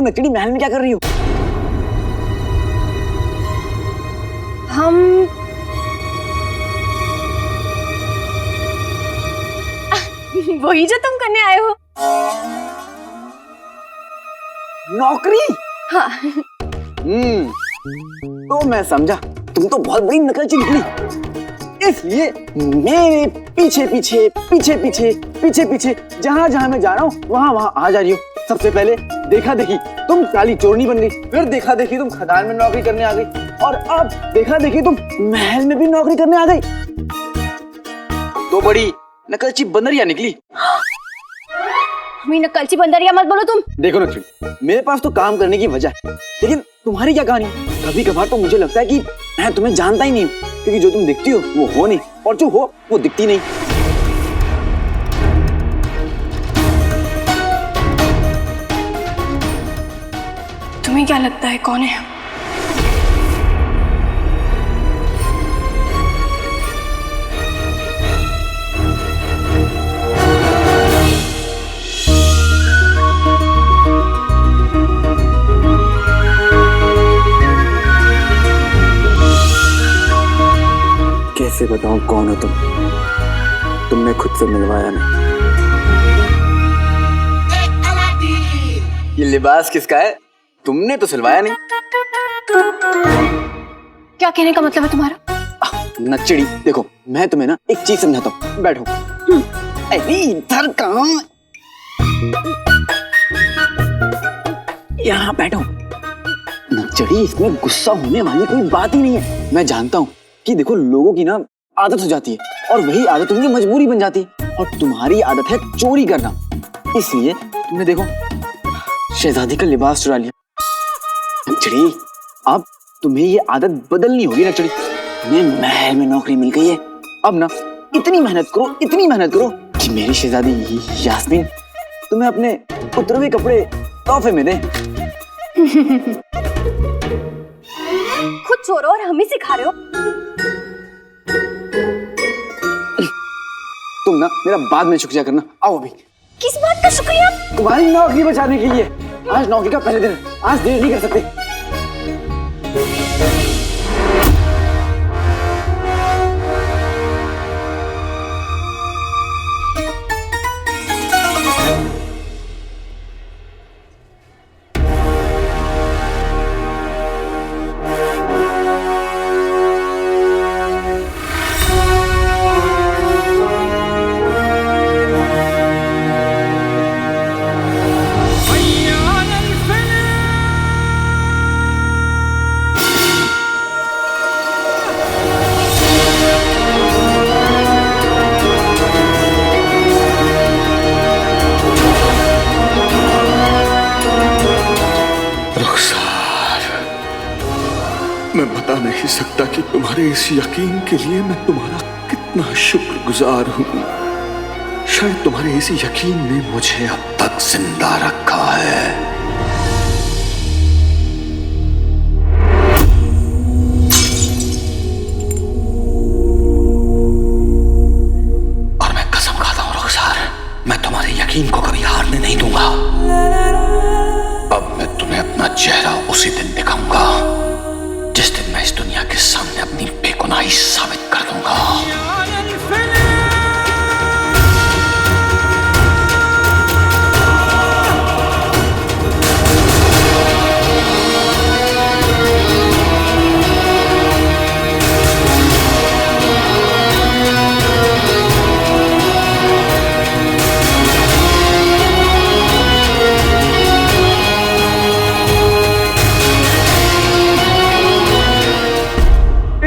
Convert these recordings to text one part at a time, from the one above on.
नकली महल में क्या कर रही हो? हम वही जो तुम करने आए हो। नौकरी? हाँ। तो मैं समझा तुम तो बहुत बड़ी नकलची निकली, इसलिए मेरे पीछे पीछे पीछे पीछे पीछे पीछे जहाँ जहाँ मैं जा रहा हूँ वहाँ वहाँ आ जा रही हो। सबसे पहले देखा देखी तुम काली चोरनी बन गई, फिर देखा देखी तुम खदान में नौकरी करने आ गई, और अब देखा देखी तुम महल में भी नौकरी करने आ गई। तो बड़ी नकलची बंदरिया निकली। हमें नकलची बंदरिया मत बोलो तुम। देखो नकली, मेरे पास तो काम करने की वजह है, लेकिन तुम्हारी क्या कहानी? कभी कभार तो मुझे लगता है कि मैं तुम्हें जानता ही नहीं हूँ, क्योंकि जो तुम दिखती हो वो हो नहीं, और जो हो वो दिखती नहीं। तुम्हें क्या लगता है कौन है? कैसे बताऊं कौन हो तुम? तुमने खुद से मिलवाया नहीं। ये लिबास किसका है? तुमने तो सिलवाया नहीं। क्या कहने का मतलब है तुम्हारा? नकचड़ी, देखो मैं तुम्हें ना एक चीज समझाता हूँ, बैठो। अरे इधर कहाँ, यहाँ बैठो। नकचड़ी, इसमें गुस्सा होने वाली कोई बात ही नहीं है। मैं जानता हूँ कि देखो लोगों की ना आदत हो जाती है, और वही आदत उनकी मजबूरी बन जाती है, और तुम्हारी आदत है चोरी करना, इसलिए तुमने देखो शहजादी का लिबास चुरा लिया। नकचड़ी, अब तुम्हें ये आदत बदलनी होगी। नकचड़ी, तुम्हें महल में नौकरी मिल गई है, अब ना इतनी मेहनत करो कि मेरी शहजादी यास्मीन तुम्हें अपने उतरवे कपड़े तोहफे में दे। खुद चोरो और हमें सिखा रहे हो। तुम ना मेरा बाद में शुक्रिया करना। आओ अभी। किस बात का शुक्रिया? तुम्हारी नौकरी बचाने के लिए। आज नौकरी का पहले दिन है, आज देर नहीं कर सकते। मैं बता नहीं सकता कि तुम्हारे इस यकीन के लिए मैं तुम्हारा कितना शुक्रगुजार हूं। शायद तुम्हारे इस यकीन ने मुझे अब तक जिंदा रखा है। और मैं कसम खाता हूं रुखसार, मैं तुम्हारे यकीन को कभी हारने नहीं दूंगा। अब मैं तुम्हें अपना चेहरा उसी दिन दिखाऊंगा जिस दिन मैं इस दुनिया के सामने अपनी बेगुनाही साबित कर दूंगा।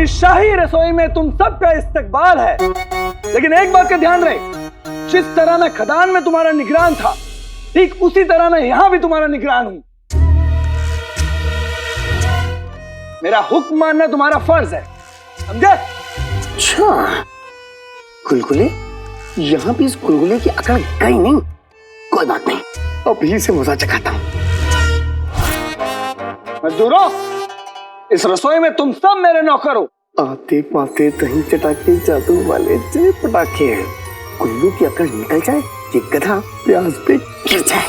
शाही रसोई में तुम सबका इस्तकबाल है, लेकिन एक बात का ध्यान रहे, जिस तरह मैं खदान में तुम्हारा निगरान था, ठीक उसी तरह मैं यहां भी तुम्हारा निगरान हूं। मेरा हुक्म मानना तुम्हारा फर्ज है, समझे? अच्छा, गुलगुले, यहाँ भी इस गुलगुले की अकड़ गई नहीं। कोई बात नहीं, अभी से मजा चखाता हूं। मजदूरों, इस रसोई में तुम सब मेरे नौकर हो। आते पाते दही चटाके जादू वाले जय पटाखे हैं। गुल्लू की अकड़ निकल जाए, ये गधा प्याज पे गिर जाए।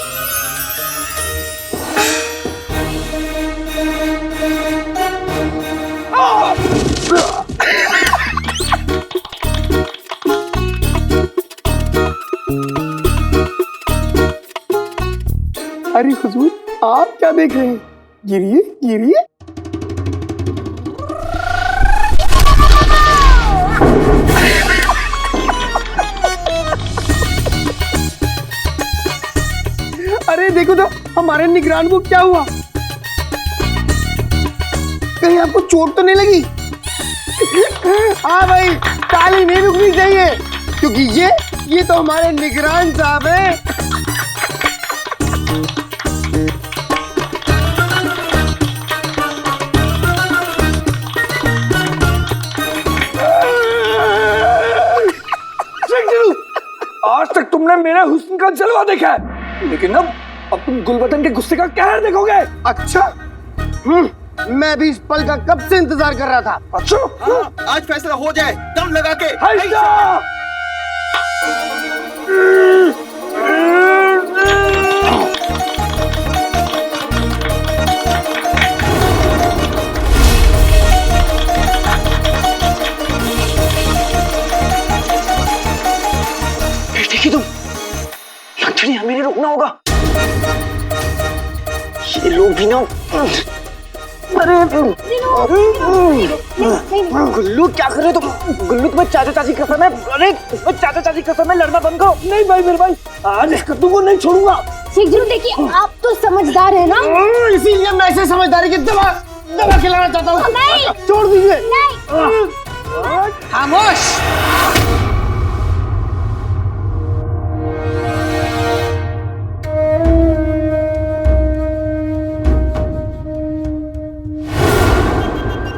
अरे हुजूर, आप क्या देख रहे हैं? गिरिए गिरिए। अरे देखो तो हमारे निगरान को क्या हुआ? कहीं आपको चोट तो नहीं लगी? हाँ भाई, ताली नहीं रुकनी चाहिए, क्योंकि ये तो हमारे निगरान साहब हैं। आज तक तुमने मेरे हुस्न का जलवा देखा है, लेकिन अब तुम गुलबदन के गुस्से का कहर देखोगे। अच्छा, मैं भी इस पल का कब से इंतजार कर रहा था। अच्छा, आज फैसला हो जाए दम लगा के। हैजा! देखिए तुम, लक्ष्मी, हमें नहीं रुकना होगा। ये लोग भी ना, अरे गुल्लू क्या कर रहे हो तुम? गुल्लू, तुम्हें चाचा चाची कसम है। अरे तुम्हें चाचा चाची कसम है, लड़ना बंद करो। नहीं भाई, मेरे भाई, आज इस कद्दू को नहीं छोड़ूंगा। शेख जी देखिए, आप तो समझदार है ना। इसीलिए मैं ऐसे समझदारी की दवा खिलाना चाहता हूँ। नहीं। छोड़ दीजिए। नहीं। खामोश।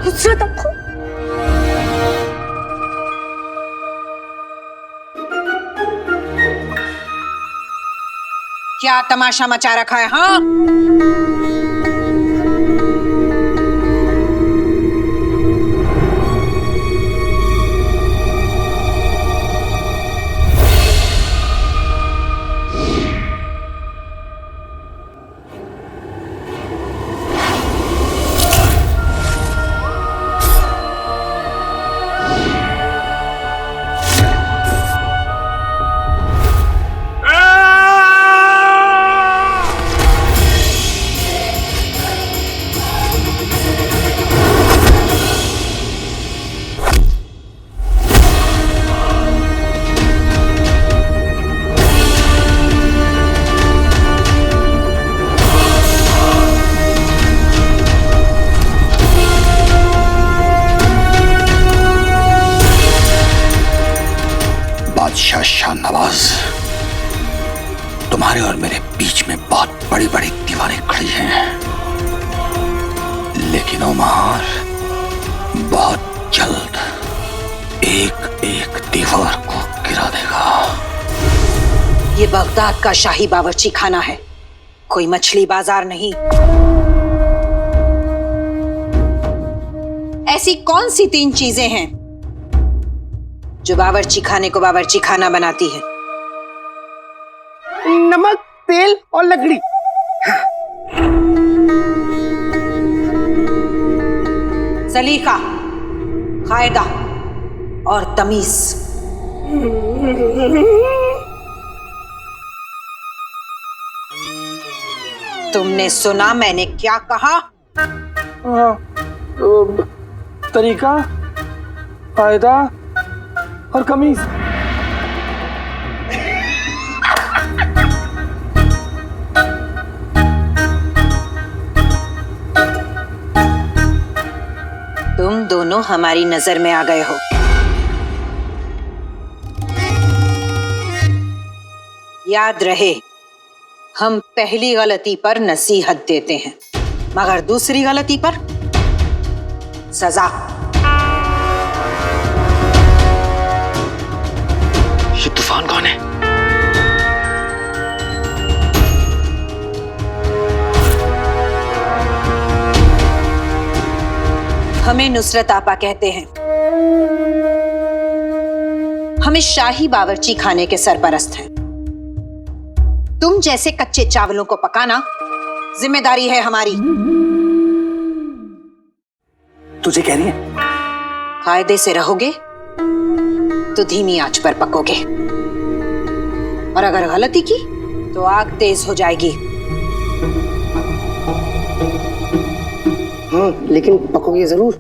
नुसरत आपको क्या तमाशा मचा रखा है? हाँ, बादशाह शाहनवाज, तुम्हारे और मेरे बीच में बहुत बड़ी बड़ी दीवारें खड़ी हैं, लेकिन उमर बहुत जल्द एक एक दीवार को गिरा देगा। ये बगदाद का शाही बावर्ची खाना है, कोई मछली बाजार नहीं। ऐसी कौन सी 3 चीजें हैं जो बावर्ची खाने को बावर्ची खाना बनाती है? नमक, तेल और लकड़ी। सलीका, कायदा और तमीज। तुमने सुना मैंने क्या कहा? हाँ, तरीका, कायदा और कमीज। तुम दोनों हमारी नजर में आ गए हो। याद रहे, हम पहली गलती पर नसीहत देते हैं, मगर दूसरी गलती पर सजा। ये तूफान कौन है? हमें नुसरत आपा कहते हैं। हम इस शाही बावर्ची खाने के सरपरस्त हैं। तुम जैसे कच्चे चावलों को पकाना जिम्मेदारी है हमारी। तुझे कह रही है? कायदे से रहोगे तो धीमी आंच पर पकोगे, और अगर गलती की तो आग तेज हो जाएगी। हाँ, लेकिन पकोगे जरूर।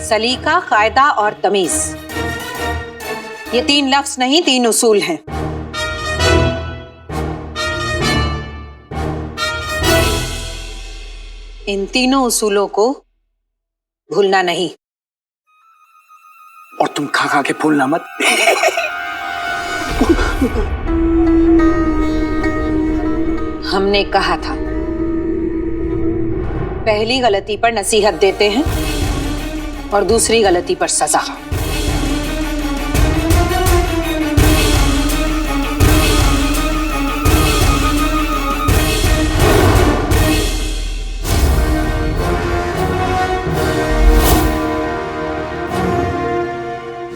सलीका, कायदा और तमीज, ये 3 लफ्ज नहीं 3 उसूल हैं। इन तीनों उसूलों को भूलना नहीं। और तुम खा खा के भूलना मत। हमने कहा था पहली गलती पर नसीहत देते हैं और दूसरी गलती पर सजा।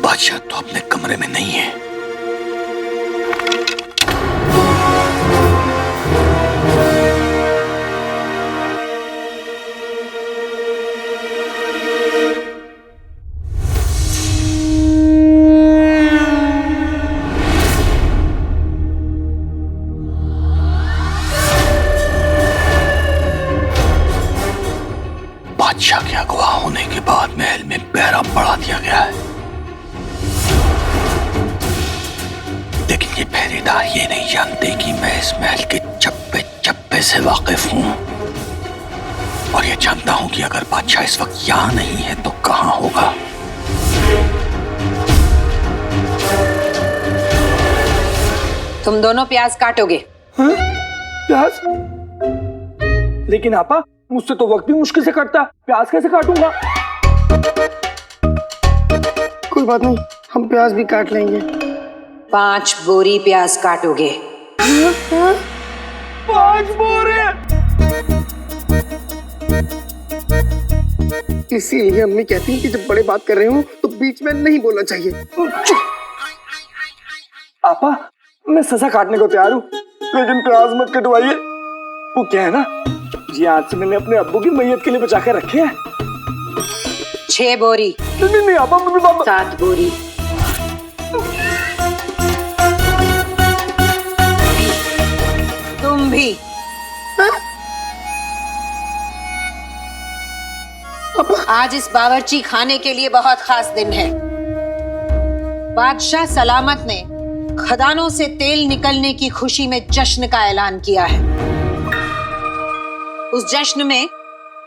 बादशाह तो अपने कमरे में नहीं है। बादशाह के अगवा होने के बाद महल में पहरा बढ़ा दिया गया है, लेकिन ये पहरेदार ये नहीं जानते कि मैं इस महल के चप्पे चप्पे से वाकिफ हूं, और ये जानता हूं कि अगर बादशाह इस वक्त यहां नहीं है तो कहां होगा। तुम दोनों प्याज काटोगे। हाँ? प्याज? लेकिन आपा, मुझसे तो वक्त भी मुश्किल से कटता, प्याज कैसे काटूंगा? कोई बात नहीं, हम प्याज भी काट लेंगे। 5 बोरी प्याज काटोगे। 5 बोरे? इसीलिए अम्मी कहती है कि जब बड़े बात कर रहे हो तो बीच में नहीं बोलना चाहिए। आपा, मैं सजा काटने को तैयार हूँ, लेकिन प्याज मत कटवाइए। वो क्या है ना जी, आज से मैंने अपने अब्बू की मैयत के लिए बचा कर रखे हैं। 6 बोरी। नहीं आपा, 7 बोरी। तुम भी। आज इस बावर्ची खाने के लिए बहुत खास दिन है। बादशाह सलामत ने खदानों से तेल निकलने की खुशी में जश्न का ऐलान किया है। उस जश्न में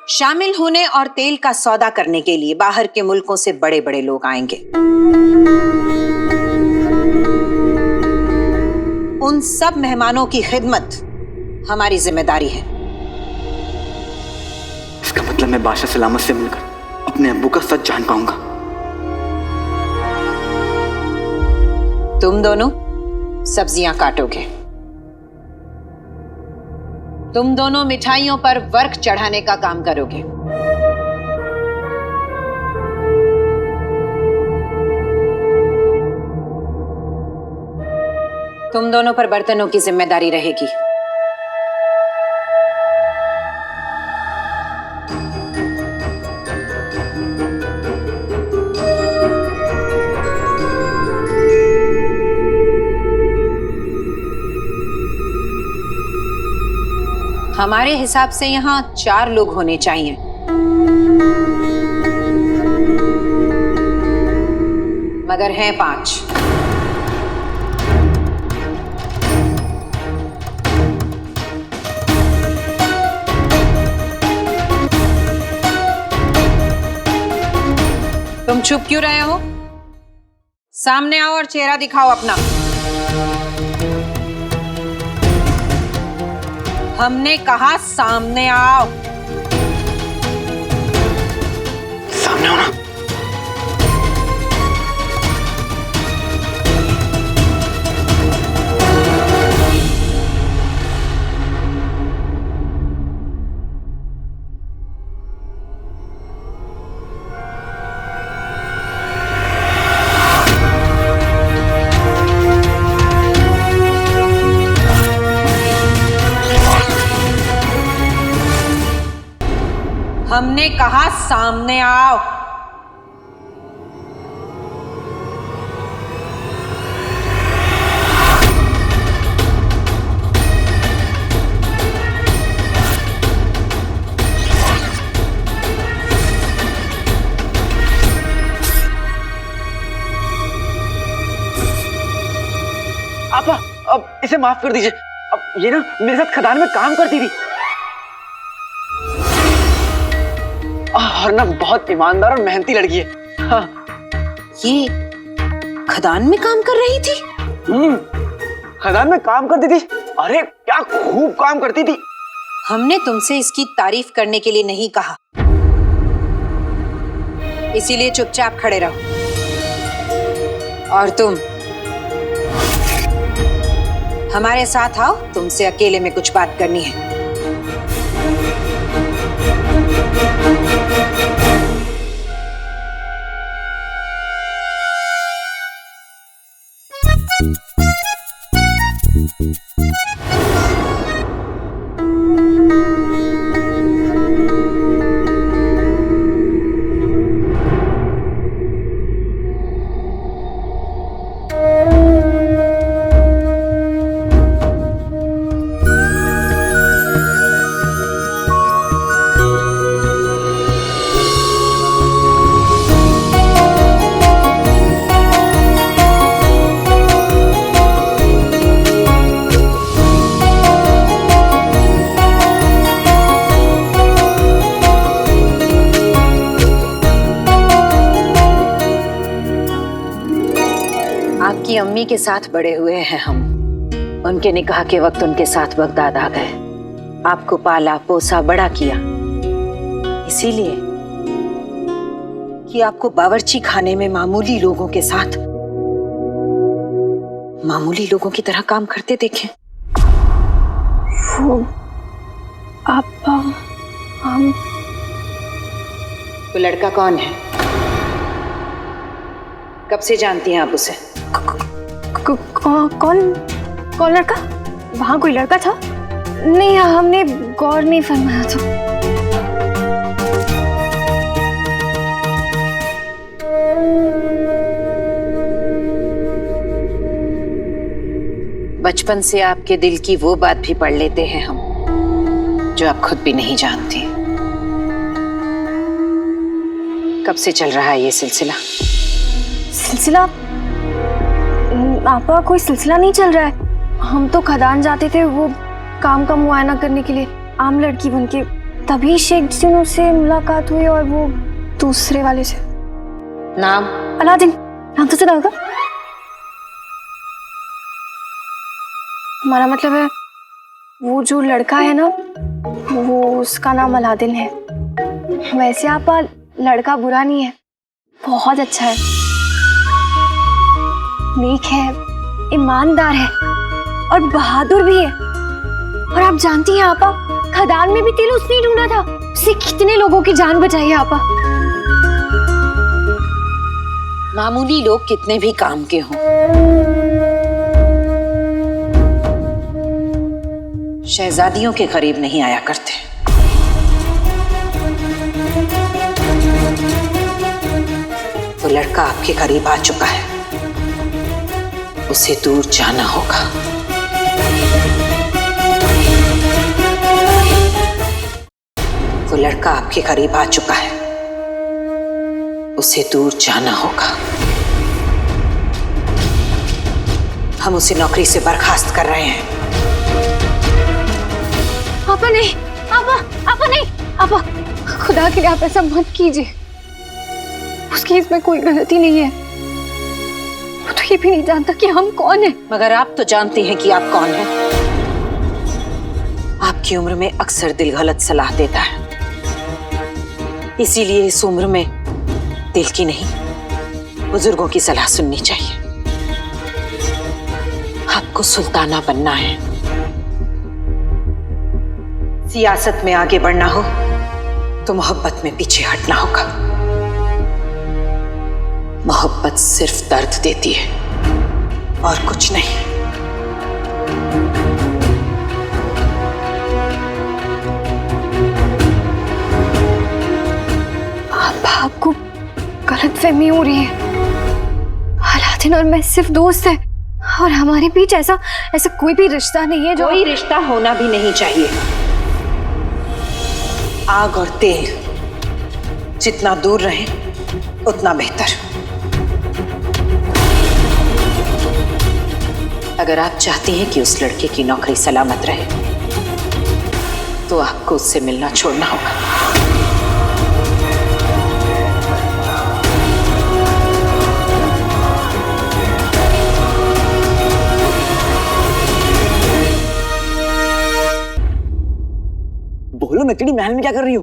शामिल होने और तेल का सौदा करने के लिए बाहर के मुल्कों से बड़े बड़े लोग आएंगे। उन सब मेहमानों की खिदमत हमारी जिम्मेदारी है। इसका मतलब मैं बादशाह सलामत से मिलकर अपने अब्बू का सच जान पाऊंगा। तुम दोनों सब्जियां काटोगे। तुम दोनों मिठाइयों पर वर्क चढ़ाने का काम करोगे। तुम दोनों पर बर्तनों की जिम्मेदारी रहेगी। हमारे हिसाब से यहाँ 4 लोग होने चाहिए। मगर हैं 5। तुम चुप क्यों रहे हो? सामने आओ और चेहरा दिखाओ अपना। हमने कहा सामने आओ। सामने आओ ना। हमने कहा सामने आओ। इसे माफ कर दीजिए। अब ये ना मेरे साथ खदान में काम करती थी और ना बहुत ईमानदार और मेहनती लड़की है। हाँ। ये खदान में काम कर रही थी? खदान में काम करती थी। अरे क्या खूब काम करती थी। हमने तुमसे इसकी तारीफ करने के लिए नहीं कहा, इसीलिए चुपचाप खड़े रहो। और तुम हमारे साथ आओ, तुमसे अकेले में कुछ बात करनी है। आपकी अम्मी के साथ बड़े हुए हैं हम। उनके निकाह के वक्त उनके साथ बगदाद आ गए। आपको पाला पोसा बड़ा किया, इसीलिए कि आपको बावर्ची खाने में मामूली लोगों के साथ मामूली लोगों की तरह काम करते देखें। वो आप हम वो लड़का कौन है? कब से जानती हैं आप उसे? कौन लड़का? वहाँ कोई लड़का था? नहीं, हमने गौर नहीं फरमाया था। बचपन से आपके दिल की वो बात भी पढ़ लेते हैं हम, जो आप खुद भी नहीं जानती। कब से चल रहा है ये सिलसिला? सिलसिला? आपा, कोई सिलसिला नहीं चल रहा है। हम तो खदान जाते थे वो काम का मुआयना करने के लिए, आम लड़की बनके। तभी शेख जिनू से मुलाकात हुई और वो दूसरे वाले से। नाम? अलादीन। नाम तो सुना होगा। हमारा मतलब है वो जो लड़का है ना, वो उसका नाम अलादीन है। वैसे आपा लड़का बुरा नहीं है, बहुत अच्छा है, नेक है, ईमानदार है और बहादुर भी है। और आप जानती हैं आपा, खदान में भी तेल उसने ही ढूंढा था। उससे कितने लोगों की जान बचाई है आपा। मामूली लोग कितने भी काम के हों, शहजादियों के करीब नहीं आया करते। वो लड़का आपके करीब आ चुका है, उसे दूर जाना होगा। वो लड़का आपके करीब आ चुका है, उसे दूर जाना होगा। हम उसे नौकरी से बर्खास्त कर रहे हैं। आपा नहीं, आपा नहीं, आपा खुदा के लिए आप ऐसा मत कीजिए। उसकी इसमें कोई गलती नहीं है। वो तो ये भी नहीं जानता कि हम कौन हैं। मगर आप तो जानती हैं कि आप कौन हैं। आपकी उम्र में अक्सर दिल गलत सलाह देता है, इसीलिए इस उम्र में दिल की नहीं, बुजुर्गों की सलाह सुननी चाहिए। आपको सुल्ताना बनना है, सियासत में आगे बढ़ना हो तो मोहब्बत में पीछे हटना होगा। मोहब्बत सिर्फ दर्द देती है और कुछ नहीं। आपको गलतफहमी हो रही है। अलादीन और मैं सिर्फ दोस्त हैं और हमारे बीच ऐसा कोई भी रिश्ता नहीं है। जो कोई रिश्ता होना भी नहीं चाहिए। आग और तेल जितना दूर रहे उतना बेहतर। अगर आप चाहती हैं कि उस लड़के की नौकरी सलामत रहे तो आपको उससे मिलना छोड़ना होगा। बोलो नकली, महल में क्या कर रही हो?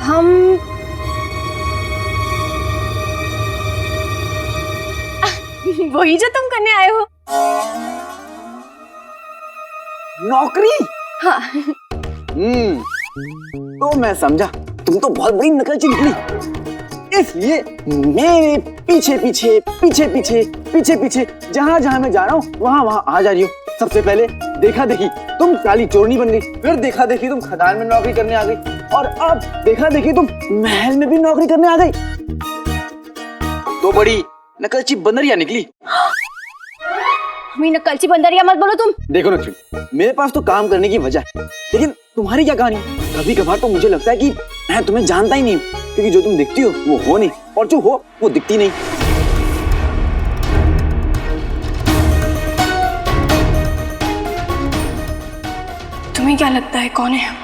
हम वही जो तुम करने आए हो। नौकरी? हाँ। तो मैं समझा तुम तो बहुत बड़ी नकलची निकली, इसलिए मेरे पीछे पीछे पीछे पीछे पीछे पीछे जहां जहां मैं जा रहा हूँ वहां वहां आ जा रही हो। सबसे पहले देखा देखी तुम काली चोरनी बन गई, फिर देखा देखी तुम खदान में नौकरी करने आ गई, और अब देखा देखी तुम महल में भी नौकरी करने आ गई। तो बड़ी नकलची बंदरिया निकली। हमें नकलची बंदरिया मत बोलो तुम। देखो नकली, मेरे पास तो काम करने की वजह है, लेकिन तुम्हारी क्या कहानी? कभी कभार तो मुझे लगता है कि मैं तुम्हें जानता ही नहीं हूँ, क्योंकि जो तुम दिखती हो वो हो नहीं, और जो हो वो दिखती नहीं। तुम्हें क्या लगता है कौन है?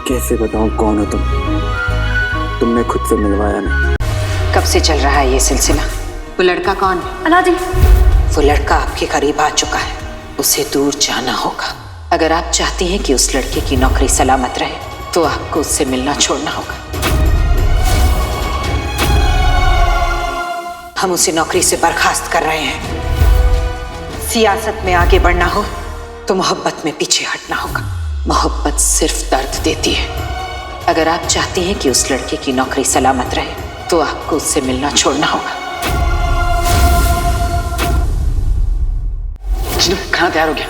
कैसे बताऊं कौन हो तुम? तुमने खुद से मिलवाया नहीं। कब से चल रहा है ये सिलसिला? वो लड़का कौन है? अलादीन। वो लड़का आपके करीब आ चुका है, उसे दूर जाना होगा। अगर आप चाहती हैं कि उस लड़के की नौकरी सलामत रहे तो आपको उससे मिलना छोड़ना होगा। हम उसे नौकरी से बर्खास्त कर रहे हैं। सियासत में आगे बढ़ना हो तो मोहब्बत में पीछे हटना होगा। मोहब्बत सिर्फ दर्द देती है। अगर आप चाहती हैं कि उस लड़के की नौकरी सलामत रहे तो आपको उससे मिलना छोड़ना होगा। खाना तैयार हो गया,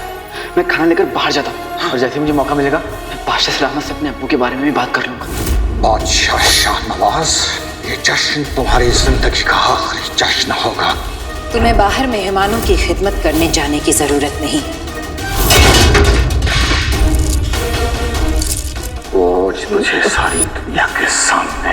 मैं खाना लेकर बाहर जाता हूँ, और जैसे मुझे मौका मिलेगा मैं बादशाह सलामत से अपने अब्बू के बारे में भी बात कर लूंगा। बादशाह शाहनवाज, ये जश्न तुम्हारी जिंदगी का आखिरी जश्न होगा। तुम्हें बाहर मेहमानों की खिदमत करने जाने की जरूरत नहीं। आज मुझे सारी दुनिया के सामने